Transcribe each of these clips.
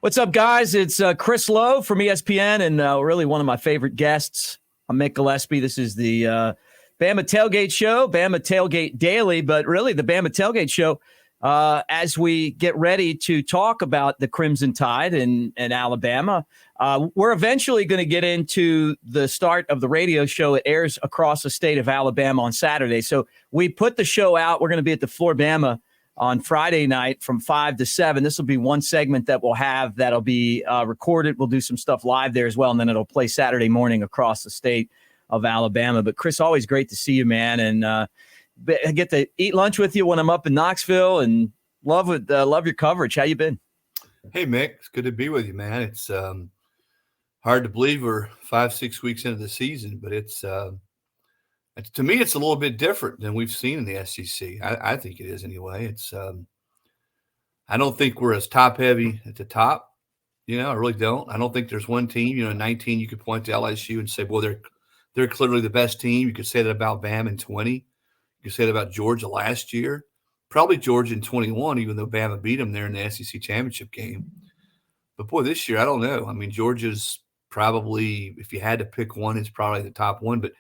What's up, guys? It's Chris Lowe from ESPN and really one of my favorite guests. I'm Mick Gillespie. This is the Bama Tailgate Show, Bama Tailgate Daily, but really the Bama Tailgate Show as we get ready to talk about the Crimson Tide and Alabama. We're eventually going to get into the start of the radio show. It airs across the state of Alabama on Saturday. So we put the show out. We're going to be at the Floor Bama on Friday night from 5 to 7. This will be one segment that we'll have that'll be recorded. We'll do some stuff live there as well, and then it'll play Saturday morning across the state of Alabama. But, Chris, always great to see you, man, and I get to eat lunch with you when I'm up in Knoxville, and love your coverage. How you been? Hey, Mick. It's good to be with you, man. It's hard to believe we're 5-6 weeks into the season, but it's to me, it's a little bit different than we've seen in the SEC. I think it is anyway. It's I don't think we're as top heavy at the top. I really don't. I don't think there's one team. In 19, you could point to LSU and say, well, they're clearly the best team. You could say that about Bama in 20. You could say that about Georgia last year. Probably Georgia in 21, even though Bama beat them there in the SEC championship game. But, boy, this year, I don't know. I mean, Georgia's probably, if you had to pick one, it's probably the top one. But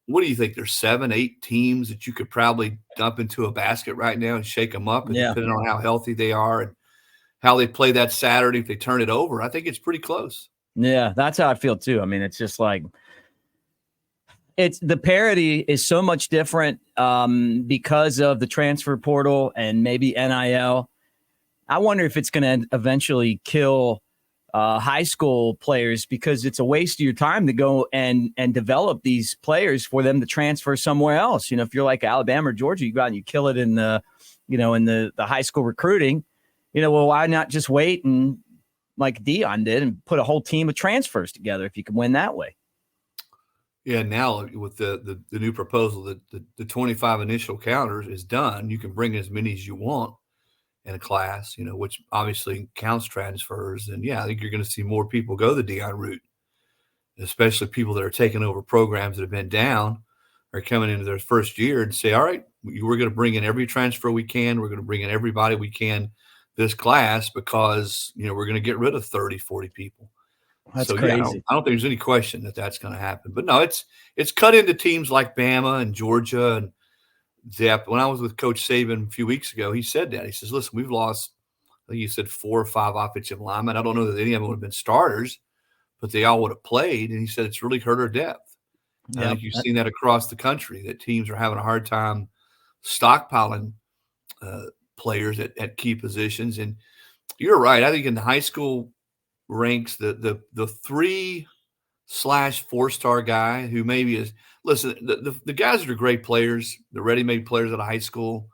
what do you think? There's 7, 8 teams that you could probably dump into a basket right now and shake them up, and depending on how healthy they are and how they play that Saturday, if they turn it over, I think it's pretty close. Yeah, that's how I feel too. I mean, it's just like the parity is so much different because of the transfer portal and maybe NIL. I wonder if it's going to eventually kill high school players, because it's a waste of your time to go and develop these players for them to transfer somewhere else. If you're like Alabama or Georgia, you go out and you kill it in the high school recruiting. Well, why not just wait and like Dion did and put a whole team of transfers together if you can win that way? Yeah, now with the new proposal that the 25 initial counters is done, you can bring as many as you want in a class, which obviously counts transfers. And, I think you're going to see more people go the Dion route, especially people that are taking over programs that have been down or coming into their first year and say, all right, we're going to bring in every transfer we can. We're going to bring in everybody we can this class because, we're going to get rid of 30, 40 people. That's crazy. I don't think there's any question that that's going to happen. But, no, it's cut into teams like Bama and Georgia and depth. When I was with Coach Saban a few weeks ago, he said that. He says, listen, we've lost, I think he said 4 or 5 offensive linemen. I don't know that any of them would have been starters, but they all would have played. And he said it's really hurt our depth. I think you've seen that across the country, that teams are having a hard time stockpiling players at key positions. And you're right. I think in the high school ranks, the 3/4-star guy who maybe is – listen, the guys that are great players, the ready-made players out of high school,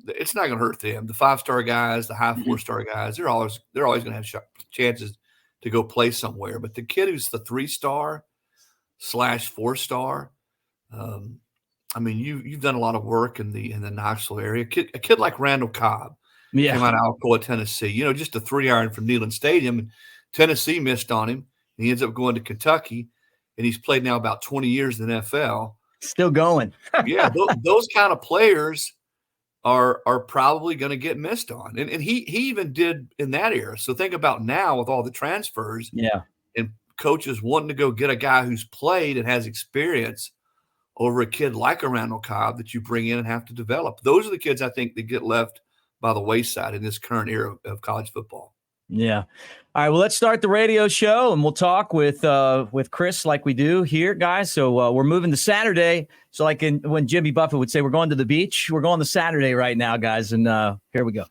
it's not going to hurt them. The 5-star guys, the high 4-star guys, they're always going to have chances to go play somewhere. But the kid who's the 3/4-star, I mean, you've done a lot of work in the Knoxville area. A kid like Randall Cobb came out of Alcoa, Tennessee. just a 3-iron from Neyland Stadium, and Tennessee missed on him. And he ends up going to Kentucky. And he's played now about 20 years in the NFL. Still going. Those kind of players are probably going to get missed on. And he even did in that era. So think about now with all the transfers and coaches wanting to go get a guy who's played and has experience over a kid like a Randall Cobb that you bring in and have to develop. Those are the kids I think that get left by the wayside in this current era of college football. Yeah. All right. Well, let's start the radio show, and we'll talk with Chris like we do here, guys. So we're moving to Saturday. So like when Jimmy Buffett would say, we're going to the beach, we're going to Saturday right now, guys. And here we go.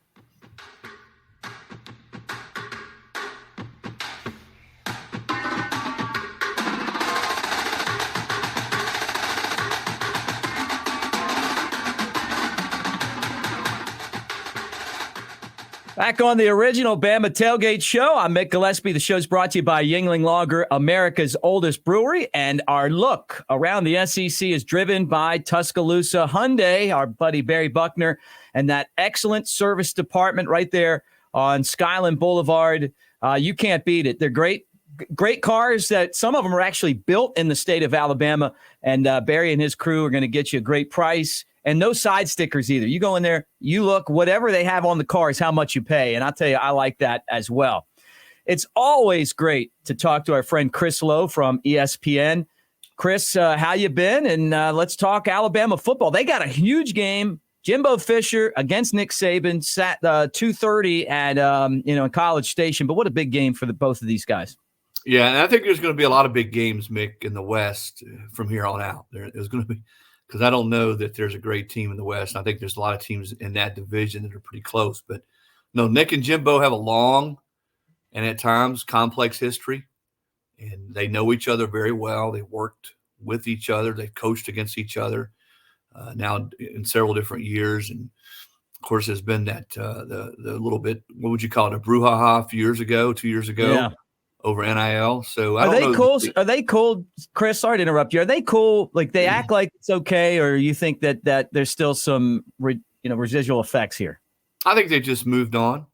Back on the original Bama Tailgate Show, I'm Mick Gillespie. The show's brought to you by Yuengling Lager, America's oldest brewery. And our look around the SEC is driven by Tuscaloosa Hyundai, our buddy Barry Buckner, and that excellent service department right there on Skyland Boulevard. You can't beat it. They're great cars that some of them are actually built in the state of Alabama. And Barry and his crew are going to get you a great price And no side stickers either. You go in there, you look, whatever they have on the car is how much you pay. And I'll tell you, I like that as well. It's always great to talk to our friend Chris Lowe from ESPN. Chris, how you been? And let's talk Alabama football. They got a huge game. Jimbo Fisher against Nick Saban, 2:30 at in College Station. But what a big game for both of these guys. Yeah, and I think there's going to be a lot of big games, Mick, in the West from here on out. There's going to be, because I don't know that there's a great team in the West. I think there's a lot of teams in that division that are pretty close. But no, Nick and Jimbo have a long and at times complex history, and they know each other very well. They worked with each other. They've coached against each other now in several different years. And, of course, there's been that the little bit, what would you call it, a brouhaha a few years ago, 2 years ago. Yeah. Over NIL. So I don't know. Cool? Are they cool, Chris? Sorry to interrupt you. Are they cool? Like they act like it's okay, or you think that there's still some residual effects here? I think they just moved on.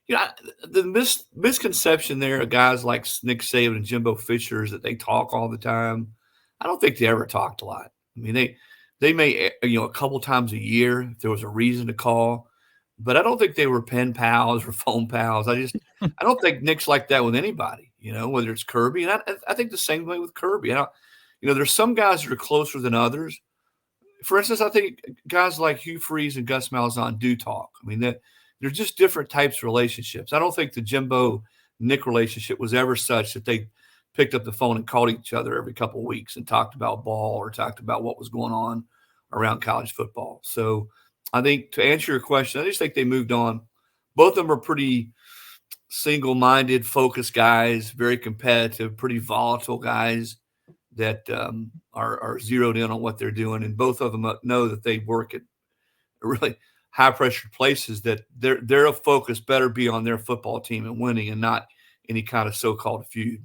The misconception there of guys like Nick Saban and Jimbo Fisher is that they talk all the time. I don't think they ever talked a lot. I mean, they may a couple times a year if there was a reason to call. But I don't think they were pen pals or phone pals. I don't think Nick's like that with anybody, whether it's Kirby. And I think the same way with Kirby. There's some guys that are closer than others. For instance, I think guys like Hugh Freeze and Gus Malzahn do talk. I mean, they're just different types of relationships. I don't think the Jimbo-Nick relationship was ever such that they picked up the phone and called each other every couple of weeks and talked about ball or talked about what was going on around college football. So I think to answer your question, I just think they moved on. Both of them are pretty single-minded, focused guys, very competitive, pretty volatile guys that are zeroed in on what they're doing. And both of them know that they work at really high-pressure places, that their focus better be on their football team and winning and not any kind of so-called feud.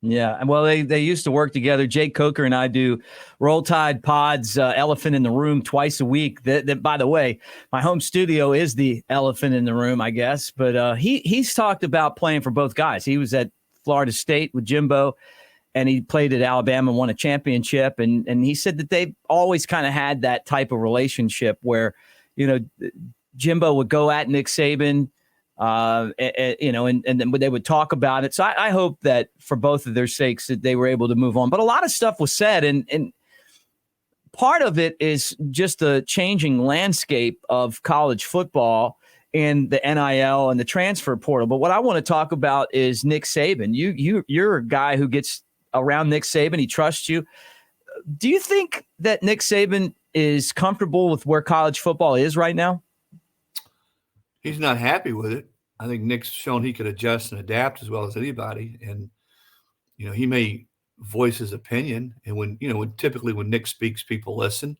Yeah, well, they used to work together. Jake Coker and I do Roll Tide Pods, Elephant in the Room, twice a week. That, by the way, my home studio is the elephant in the room, I guess. But he's talked about playing for both guys. He was at Florida State with Jimbo, and he played at Alabama and won a championship. And he said that they've always kind of had that type of relationship where, Jimbo would go at Nick Saban, and then they would talk about it. So I hope that for both of their sakes that they were able to move on. But a lot of stuff was said, and part of it is just the changing landscape of college football and the NIL and the transfer portal. But what I want to talk about is Nick Saban. You're a guy who gets around Nick Saban. He trusts you. Do you think that Nick Saban is comfortable with where college football is right now? He's not happy with it. I think Nick's shown he could adjust and adapt as well as anybody. And, he may voice his opinion. And when typically when Nick speaks, people listen.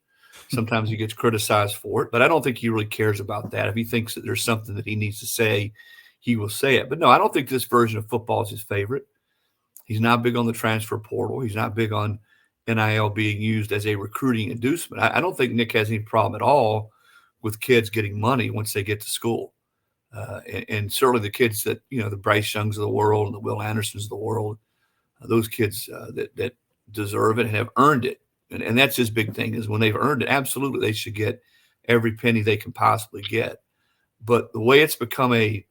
Sometimes he gets criticized for it, but I don't think he really cares about that. If he thinks that there's something that he needs to say, he will say it. But no, I don't think this version of football is his favorite. He's not big on the transfer portal. He's not big on NIL being used as a recruiting inducement. I don't think Nick has any problem at all with kids getting money once they get to school. And certainly the kids that, the Bryce Youngs of the world and the Will Andersons of the world, those kids that deserve it and have earned it. And that's his big thing, is when they've earned it, absolutely they should get every penny they can possibly get. But the way it's become a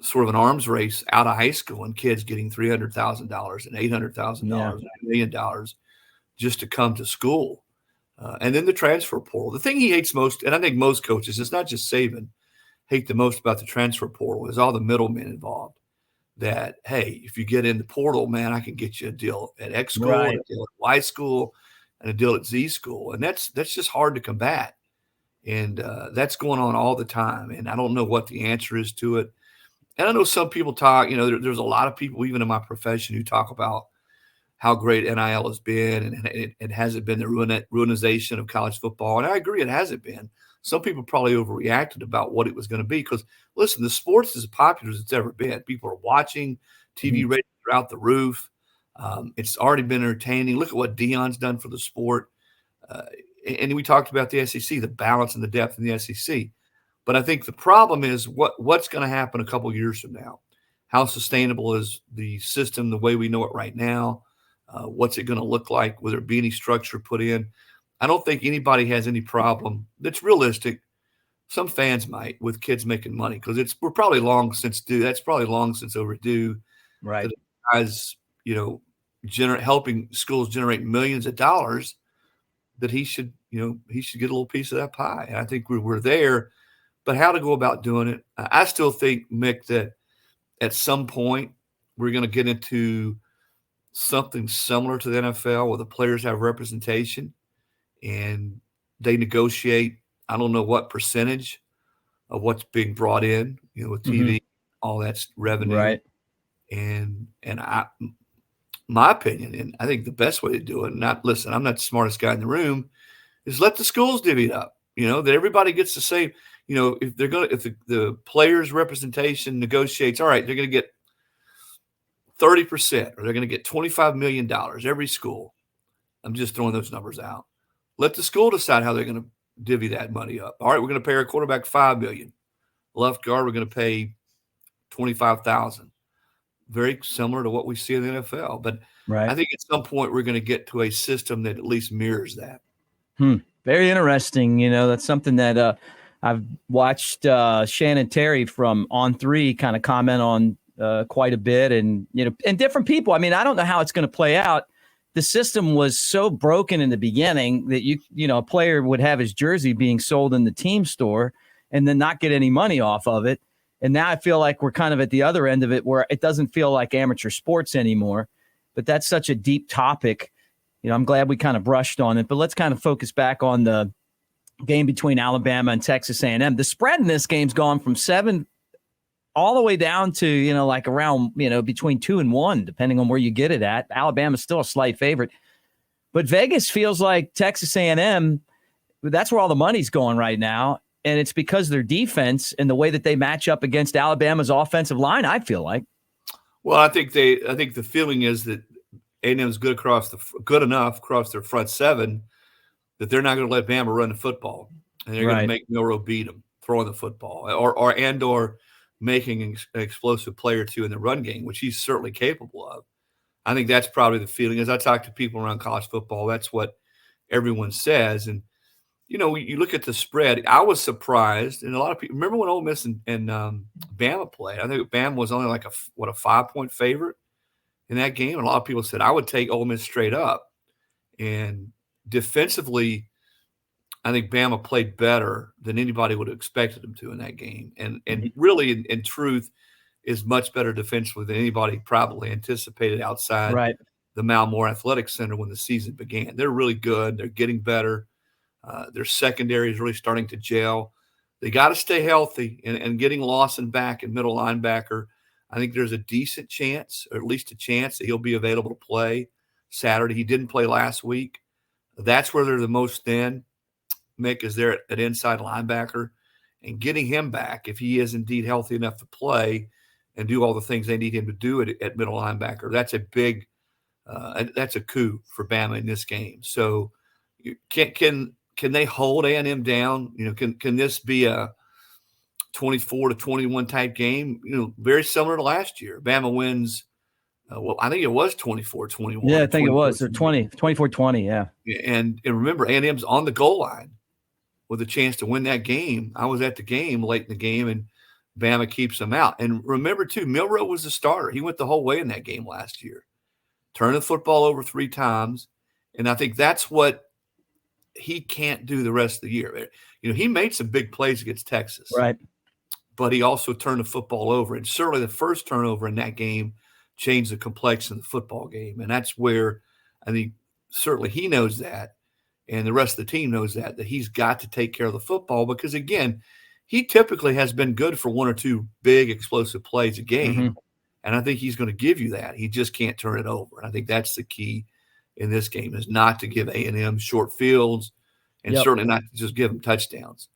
sort of an arms race out of high school and kids getting $300,000 and $800,000 and $1 million just to come to school. And then the transfer portal. The thing he hates most, and I think most coaches, it's not just Saban, hate the most about the transfer portal, is all the middlemen involved. That, hey, if you get in the portal, man, I can get you a deal at X school, a deal at Y school, and a deal at Z school. And that's just hard to combat. And that's going on all the time. And I don't know what the answer is to it. And I know some people talk, there's a lot of people, even in my profession, who talk about how great NIL has been, and it hasn't been the ruinization of college football. And I agree, it hasn't been. Some people probably overreacted about what it was going to be because, listen, the sports is as popular as it's ever been. People are watching, TV ratings are out the roof. It's already been entertaining. Look at what Deion's done for the sport. And we talked about the SEC, the balance and the depth in the SEC. But I think the problem is what's going to happen a couple years from now. How sustainable is the system the way we know it right now? What's it going to look like? Will there be any structure put in? I don't think anybody has any problem that's realistic. Some fans might with kids making money because we're probably long since due. That's probably long since overdue. Right. That guys, helping schools generate millions of dollars, that he should get a little piece of that pie. And I think we're there, but how to go about doing it? I still think, Mick, that at some point we're going to get into something similar to the NFL where the players have representation and they negotiate. I don't know what percentage of what's being brought in, with TV, all that's revenue. Right. And my opinion, and I think the best way to do it, I'm not the smartest guy in the room, is let the schools divvy it up, that everybody gets the same, if the players representation negotiates, all right, they're going to get 30% or they're going to get $25 million every school. I'm just throwing those numbers out. Let the school decide how they're going to divvy that money up. All right, we're going to pay our quarterback $5 million. Left guard, we're going to pay $25,000. Very similar to what we see in the NFL. But right. I think at some point we're going to get to a system that at least mirrors that. Very interesting. That's something that I've watched Shannon Terry from On3 kind of comment on quite a bit, and and different people. I mean, I don't know how it's going to play out. The system was so broken in the beginning that a player would have his jersey being sold in the team store and then not get any money off of it. And now I feel like we're kind of at the other end of it where it doesn't feel like amateur sports anymore. But that's such a deep topic. I'm glad we kind of brushed on it. But let's kind of focus back on the game between Alabama and Texas A&M. The spread in this game's gone from 7 all the way down to, like around, between 2 and 1, depending on where you get it at. Alabama's still a slight favorite. But Vegas feels like Texas A&M, that's where all the money's going right now. And it's because their defense and the way that they match up against Alabama's offensive line, I feel like. Well, I think the feeling is that A&M's good enough across their front seven that they're not going to let Bama run the football. And they're going to make Milroe beat them throwing the football or making an explosive play or two in the run game, which he's certainly capable of. I think that's probably the feeling. As I talk to people around college football, that's what everyone says. And, you look at the spread, I was surprised. And a lot of people remember when Ole Miss and Bama played. I think Bama was only like a 5-point favorite in that game. And a lot of people said, I would take Ole Miss straight up. And defensively, I think Bama played better than anybody would have expected them to in that game. And really, in truth, is much better defensively than anybody probably anticipated outside the Malmore Athletic Center when the season began. They're really good. They're getting better. Their secondary is really starting to gel. They got to stay healthy, and getting Lawson back at middle linebacker, I think there's a decent chance, or at least a chance, that he'll be available to play Saturday. He didn't play last week. That's where they're the most thin. Mick is there at inside linebacker, and getting him back, if he is indeed healthy enough to play and do all the things they need him to do at middle linebacker, that's a big that's a coup for Bama in this game. So can they hold A&M down? Can this be a 24-21 type game? Very similar to last year. Bama wins. I think it was 24-21. Yeah, I think it was. Or 24-20, yeah. And remember, A&M's on the goal line with a chance to win that game. I was at the game late in the game, and Bama keeps them out. And remember, too, Milroe was the starter. He went the whole way in that game last year. Turned the football over 3 times. And I think that's what he can't do the rest of the year. He made some big plays against Texas. Right. But he also turned the football over. And certainly the first turnover in that game changed the complexion of the football game. And that's where I think certainly he knows that, and the rest of the team knows that he's got to take care of the football because, again, he typically has been good for 1 or 2 big explosive plays a game. And I think he's going to give you that. He just can't turn it over. And I think that's the key in this game, is not to give A&M short fields and certainly not to just give them touchdowns.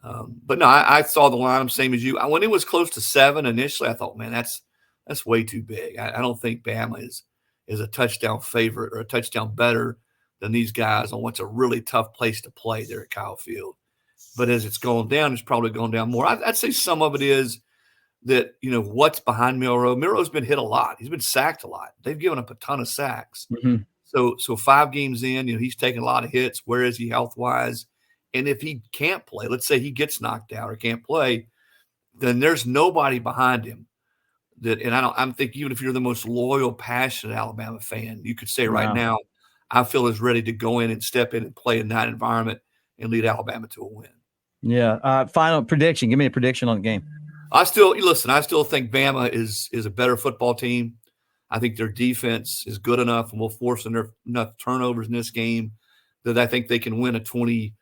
But no, I saw the line, same as you. When it was close to 7 initially, I thought, man, that's way too big. I don't think Bama is a touchdown favorite or a touchdown better than these guys on what's a really tough place to play there at Kyle Field. But as it's going down, it's probably going down more. I'd say some of it is that, what's behind Milroe. Milroe's been hit a lot. He's been sacked a lot. They've given up a ton of sacks. So 5 games in, he's taking a lot of hits. Where is he health-wise? And if he can't play, let's say he gets knocked out or can't play, then there's nobody behind him I'm thinking even if you're the most loyal, passionate Alabama fan, you could say right now, I feel is ready to go in and step in and play in that environment and lead Alabama to a win. Yeah. Final prediction. Give me a prediction on the game. I still think Bama is a better football team. I think their defense is good enough and will force enough turnovers in this game that I think they can win a 27-21,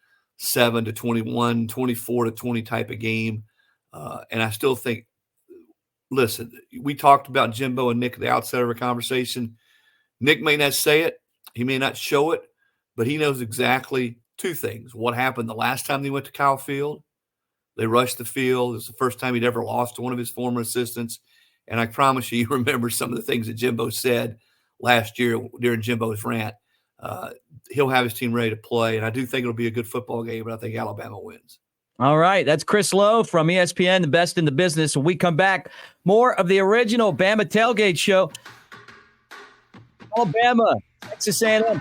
24-20 type of game. And I still think, listen, we talked about Jimbo and Nick at the outset of our conversation. Nick may not say it, he may not show it, but he knows exactly 2 things. What happened the last time they went to Kyle Field? They rushed the field. It was the first time he'd ever lost to one of his former assistants. And I promise you, he remembers some of the things that Jimbo said last year during Jimbo's rant. He'll have his team ready to play, and I do think it'll be a good football game, but I think Alabama wins. All right. That's Chris Lowe from ESPN, the best in the business. When we come back, more of the original Bama Tailgate Show. Alabama, Texas A&M.